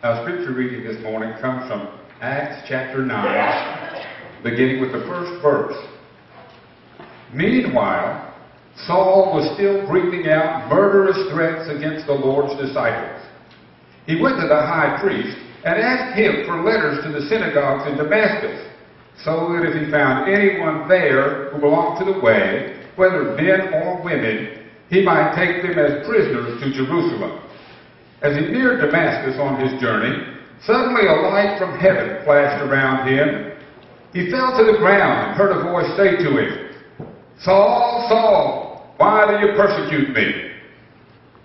Our scripture reading this morning comes from Acts chapter 9, beginning with the first verse. Meanwhile, Saul was still breathing out murderous threats against the Lord's disciples. He went to the high priest and asked him for letters to the synagogues in Damascus, so that if he found anyone there who belonged to the way, whether men or women, he might take them as prisoners to Jerusalem. As he neared Damascus on his journey, suddenly a light from heaven flashed around him. He fell to the ground and heard a voice say to him, "Saul, Saul, why do you persecute me?"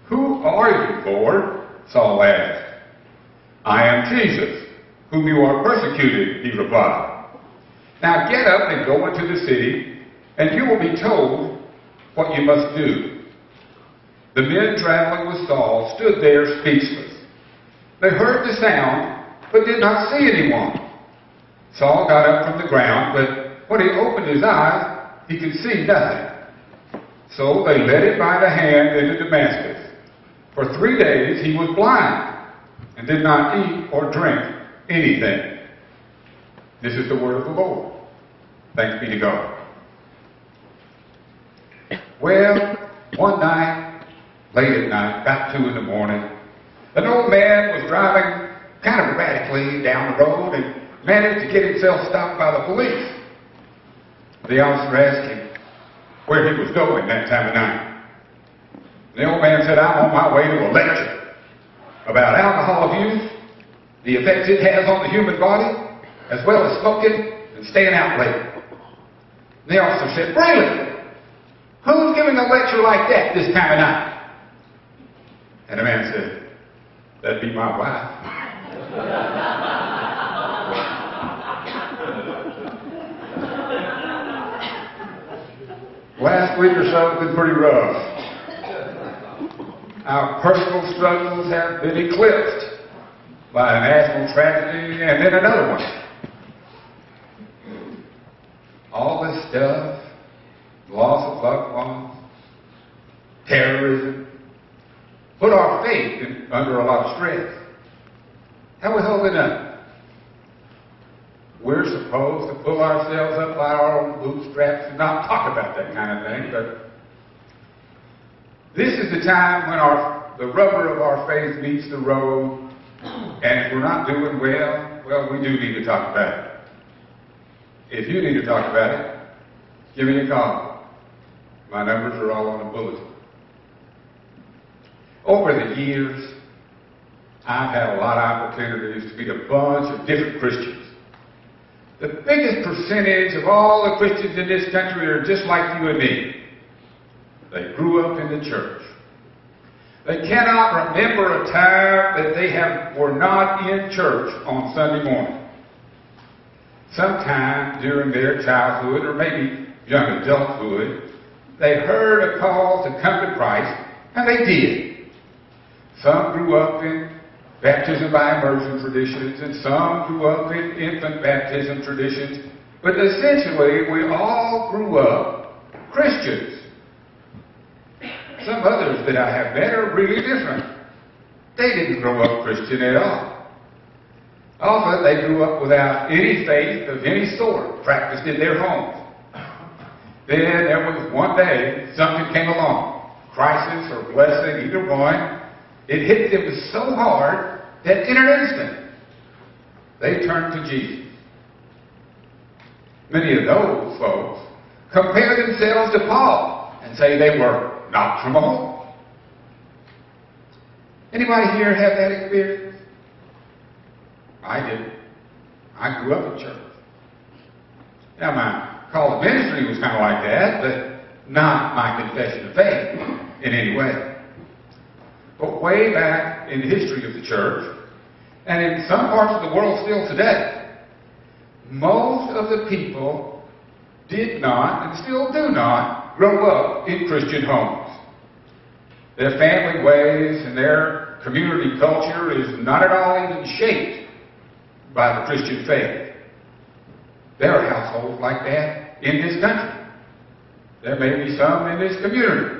"Who are you, Lord?" Saul asked. "I am Jesus, whom you are persecuting," he replied. "Now get up and go into the city, and you will be told what you must do." The men traveling with Saul stood there speechless. They heard the sound, but did not see anyone. Saul got up from the ground, but when he opened his eyes, he could see nothing. So they led him by the hand into Damascus. For 3 days he was blind and did not eat or drink anything. This is the word of the Lord. Thanks be to God. Well, one night, late at night, about 2 in the morning, an old man was driving kind of erratically down the road and managed to get himself stopped by the police. The officer asked him where he was going that time of night. The old man said, "I'm on my way to a lecture about alcohol abuse, the effects it has on the human body, as well as smoking and staying out late." The officer said, "Really? Who's giving a lecture like that this time of night?" And the man said, "That'd be my wife." Last week or so has been pretty rough. Our personal struggles have been eclipsed by a national tragedy and then another one. All this stuff, loss of loved ones, terrorism, put our faith under a lot of stress. How we holding up? We're supposed to pull ourselves up by our own bootstraps and not talk about that kind of thing, but this is the time when the rubber of our faith meets the road, and if we're not doing well, we do need to talk about it. If you need to talk about it, give me a call. My numbers are all on the bulletin. Over the years, I've had a lot of opportunities to meet a bunch of different Christians. The biggest percentage of all the Christians in this country are just like you and me. They grew up in the church. They cannot remember a time that they were not in church on Sunday morning. Sometime during their childhood or maybe young adulthood, they heard a call to come to Christ, and they did. Some grew up in baptism by immersion traditions, and some grew up in infant baptism traditions. But essentially, we all grew up Christians. Some others that I have met are really different. They didn't grow up Christian at all. Often they grew up without any faith of any sort practiced in their homes. Then there was one day something came along, crisis or blessing, either one. It hit them so hard that in an instant, they turned to Jesus. Many of those folks compare themselves to Paul and say they were knocked from a hole. Anybody here have that experience? I did. I grew up in church. Now, my call to ministry was kind of like that, but not my confession of faith in any way. But way back in the history of the church, and in some parts of the world still today, most of the people did not and still do not grow up in Christian homes. Their family ways and their community culture is not at all even shaped by the Christian faith. There are households like that in this country. There may be some in this community.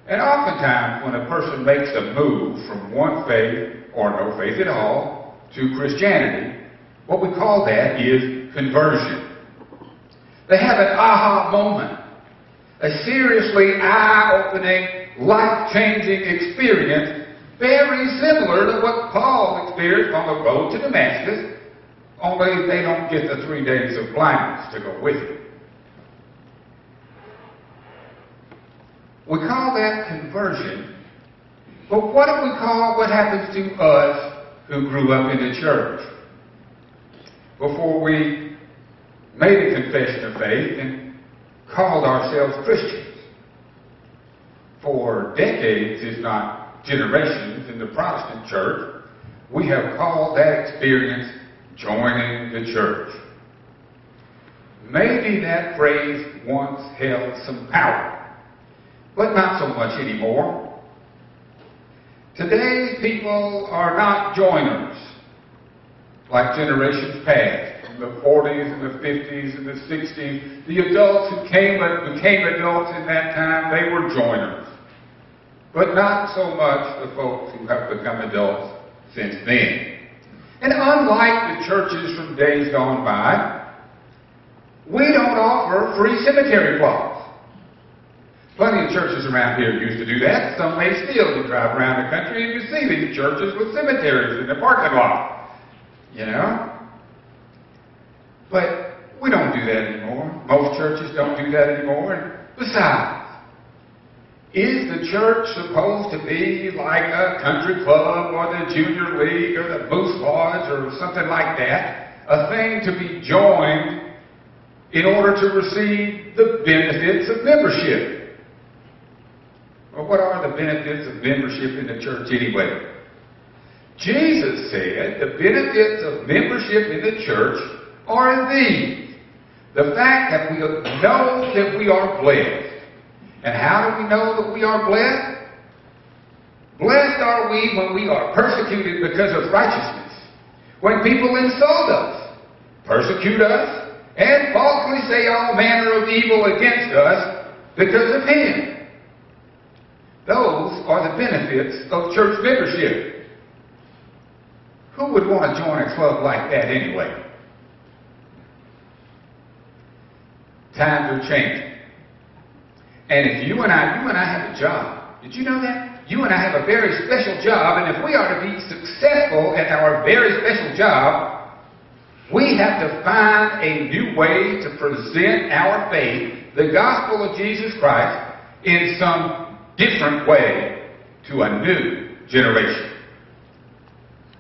And oftentimes when a person makes a move from one faith, or no faith at all, to Christianity, what we call that is conversion. They have an aha moment, a seriously eye-opening, life-changing experience, very similar to what Paul experienced on the road to Damascus, only they don't get the 3 days of blindness to go with it. We call that conversion, but what do we call what happens to us who grew up in the church? Before we made a confession of faith and called ourselves Christians. For decades, if not generations, in the Protestant church, we have called that experience joining the church. Maybe that phrase once held some power, but not so much anymore. Today's people are not joiners like generations past, in the 40s and the 50s and the 60s. The adults who became adults in that time, they were joiners. But not so much the folks who have become adults since then. And unlike the churches from days gone by, we don't offer free cemetery plots. Plenty of churches around here used to do that. Some may still. You drive around the country and you see these churches with cemeteries in the parking lot. You know? But we don't do that anymore. Most churches don't do that anymore. And besides, is the church supposed to be like a country club or the junior league or the Moose Lodge or something like that? A thing to be joined in order to receive the benefits of membership. Well, what are the benefits of membership in the church anyway? Jesus said the benefits of membership in the church are these. The fact that we know that we are blessed. And how do we know that we are blessed? Blessed are we when we are persecuted because of righteousness. When people insult us, persecute us, and falsely say all manner of evil against us because of Him. Those are the benefits of church membership. Who would want to join a club like that anyway? Times are changing. And if you and I have a job. Did you know that? You and I have a very special job, and if we are to be successful at our very special job, we have to find a new way to present our faith, the gospel of Jesus Christ, in some different way to a new generation.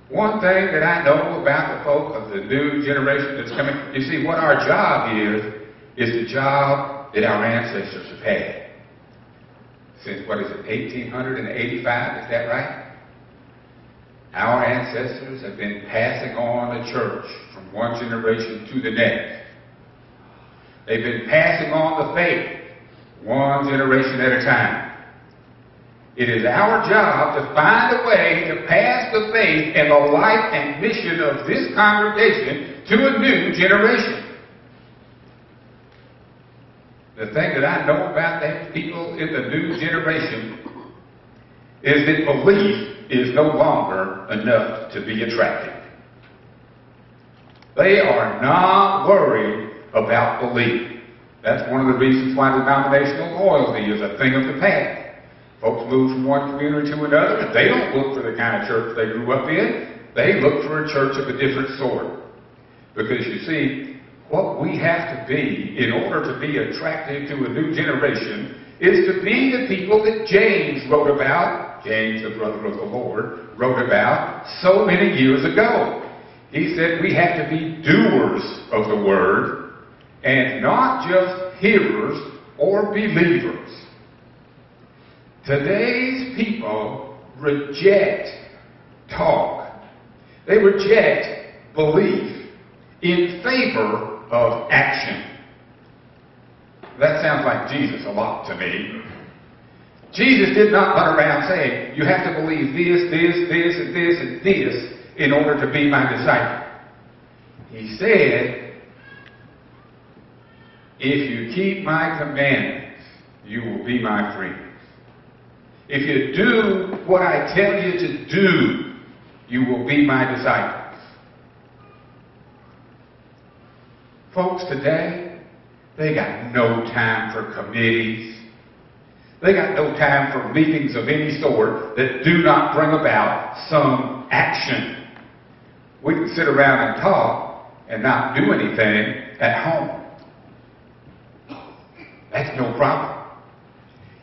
One thing that I know about the folk of the new generation that's coming, you see, what our job is the job that our ancestors have had. Since, 1885, is that right? Our ancestors have been passing on the church from one generation to the next. They've been passing on the faith one generation at a time. It is our job to find a way to pass the faith and the life and mission of this congregation to a new generation. The thing that I know about that people in the new generation is that belief is no longer enough to be attractive. They are not worried about belief. That's one of the reasons why denominational loyalty is a thing of the past. Folks move from one community to another, and they don't look for the kind of church they grew up in. They look for a church of a different sort. Because you see, what we have to be in order to be attractive to a new generation is to be the people that James wrote about, James, the brother of the Lord, wrote about so many years ago. He said we have to be doers of the word and not just hearers or believers. Today's people reject talk. They reject belief in favor of action. That sounds like Jesus a lot to me. Jesus did not run around saying, you have to believe this, and this, and this in order to be my disciple. He said, if you keep my commandments, you will be my friends. If you do what I tell you to do, you will be my disciples. Folks, today, they got no time for committees. They got no time for meetings of any sort that do not bring about some action. We can sit around and talk and not do anything at home. That's no problem.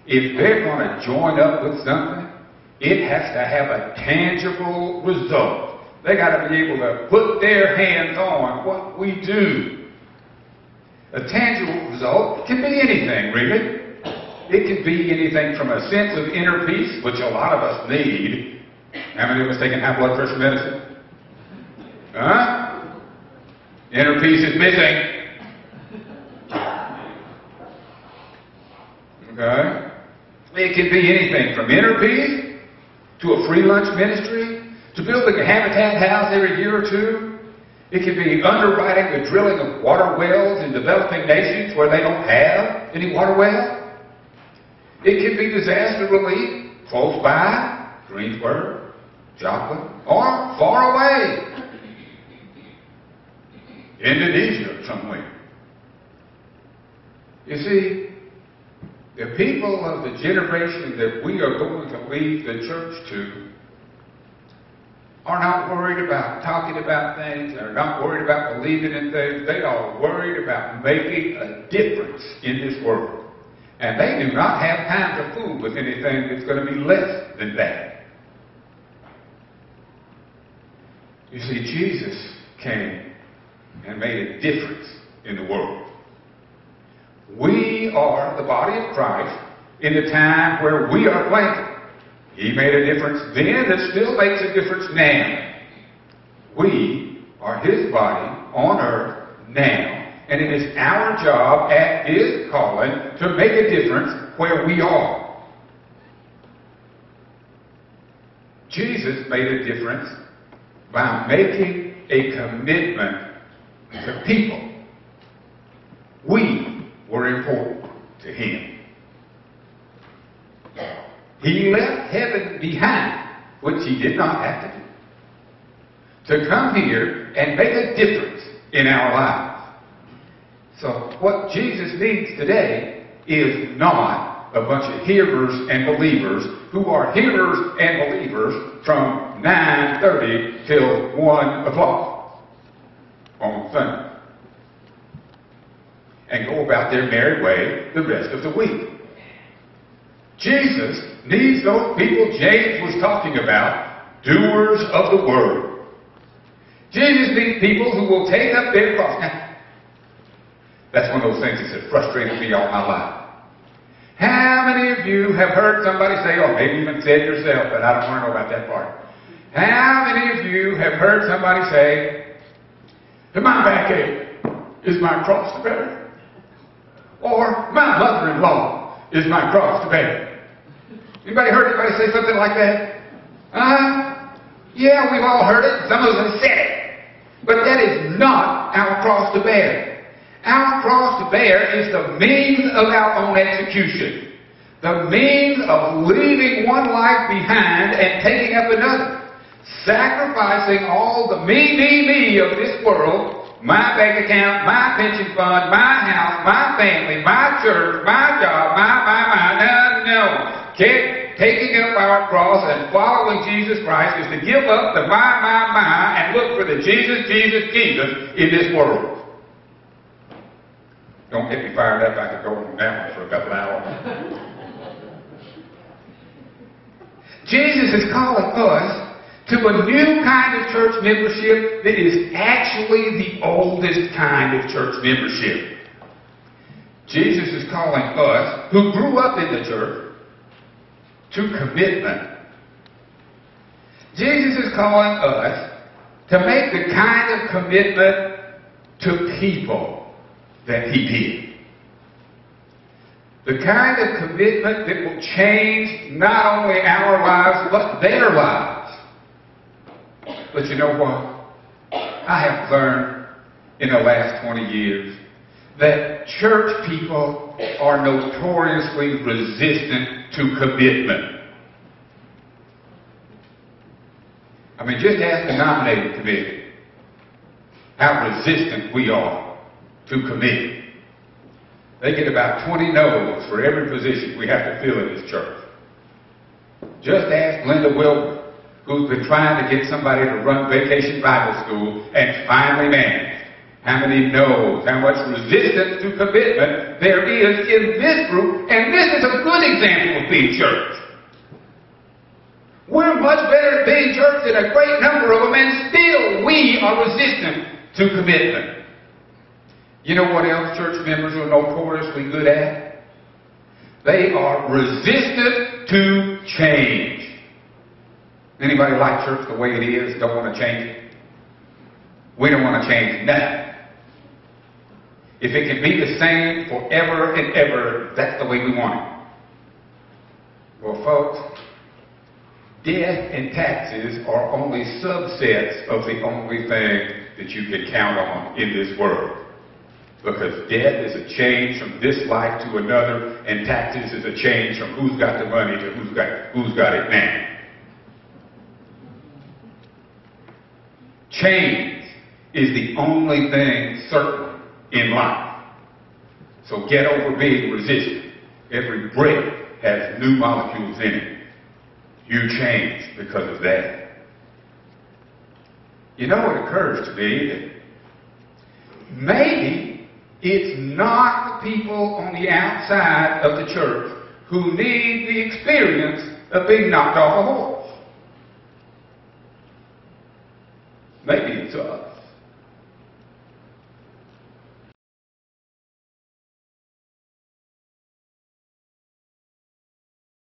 If they're going to join up with something, it has to have a tangible result. They got to be able to put their hands on what we do. A tangible result can be anything, really. It can be anything from a sense of inner peace, which a lot of us need. How many of us taking high blood pressure medicine? Huh? Inner peace is missing. Okay? It can be anything from inner peace to a free lunch ministry to building a habitat house every year or two. It can be underwriting the drilling of water wells in developing nations where they don't have any water wells. It can be disaster relief close by, Greensburg, Joplin, or far away, Indonesia somewhere. You see, the people of the generation that we are going to lead the church to are not worried about talking about things. They're not worried about believing in things. They are worried about making a difference in this world. And they do not have time to fool with anything that's going to be less than that. You see, Jesus came and made a difference in the world. We are the body of Christ in the time where we are planted. He made a difference then that still makes a difference now. We are His body on earth now. And it is our job at His calling to make a difference where we are. Jesus made a difference by making a commitment to people. We were important to Him. He left heaven behind, which He did not have to do, to come here and make a difference in our lives. So what Jesus needs today is not a bunch of hearers and believers who are hearers and believers from 9:30 till 1 o'clock on Sunday and go about their merry way the rest of the week. Jesus needs those people James was talking about, doers of the word. Jesus needs people who will take up their cross. Now, that's one of those things that has frustrated me all my life. How many of you have heard somebody say, or maybe even said yourself, but I don't want to know about that part. How many of you have heard somebody say, my backache is my cross to bear? Or my mother-in-law is my cross to bear? Anybody heard anybody say something like that? Yeah, we've all heard it. Some of us have said it. But that is not our cross to bear. Our cross to bear is the means of our own execution. The means of leaving one life behind and taking up another. Sacrificing all the me of this world, my bank account, my pension fund, my house, my family, my church, my job, no. Taking up our cross and following Jesus Christ is to give up the my, and look for the Jesus in this world. Don't get me fired up. I could go on that one for a couple of hours. Jesus is calling us to a new kind of church membership that is actually the oldest kind of church membership. Jesus is calling us, who grew up in the church, to commitment. Jesus is calling us to make the kind of commitment to people that He did. The kind of commitment that will change not only our lives, but their lives. But you know what? I have learned in the last 20 years that church people are notoriously resistant to commitment. I mean, just ask the nominating committee how resistant we are to committing. They get about 20 no's for every position we have to fill in this church. Just ask Linda Wilbur, who's been trying to get somebody to run Vacation Bible School and finally managed. How many no's, how much resistance to commitment there is in this group, and this is a good example of being church. We're much better at being church than a great number of them, and still we are resistant to commitment. You know what else church members are notoriously good at? They are resistant to change. Anybody like church the way it is, don't want to change it? We don't want to change nothing. If it can be the same forever and ever, that's the way we want it. Well, folks, death and taxes are only subsets of the only thing that you can count on in this world. Because death is a change from this life to another, and taxes is a change from who's got the money to who's got it now. Change is the only thing certain in life. So get over being resistant. Every brick has new molecules in it. You change because of that. You know, it occurs to me that maybe it's not the people on the outside of the church who need the experience of being knocked off a horse. Maybe it's us.